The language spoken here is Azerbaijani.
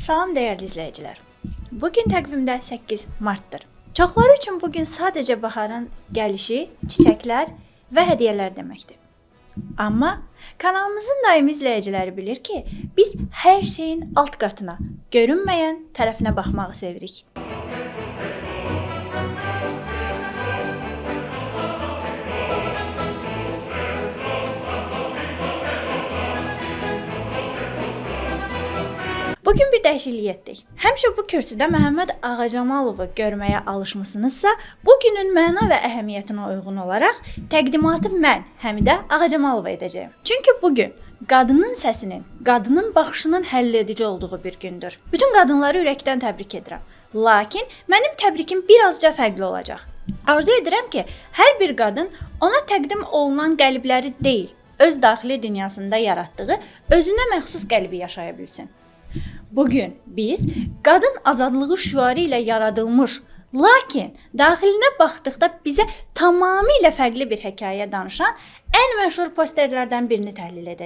Salam dəyərli izləyicilər. Bugün təqvimdə 8 martdır. Çoxları üçün bugün sadəcə baharın gəlişi, çiçəklər və hədiyyələr deməkdir. Amma kanalımızın daimi izləyiciləri bilir ki, biz hər şeyin alt qatına, görünməyən tərəfinə baxmağı sevirik. Bugün bir dəyişiklik etdik. Həmişə bu kürsüdə Məhəmməd Ağacamalovu görməyə alışmısınızsa, bugünün məna və əhəmiyyətinə uyğun olaraq təqdimatı mən, Həmidə Ağacamalova edəcəyəm. Çünki bugün qadının səsinin, qadının baxışının həlledici olduğu bir gündür. Bütün qadınları ürəkdən təbrik edirəm. Lakin mənim təbrikim birazca fərqli olacaq. Arzu edirəm ki, hər bir qadın ona təqdim olunan qəlibləri deyil, öz daxili dünyasında yaratdığı özünə məxsus qəlbi yaşaya bilsin. Bugün biz qadın azadlığı şüarı ilə yaradılmış, lakin daxilinə baxdıqda bizə tamamilə fərqli bir hekayə danışan ən məşhur posterlərdən birini təhlil edəcəyik.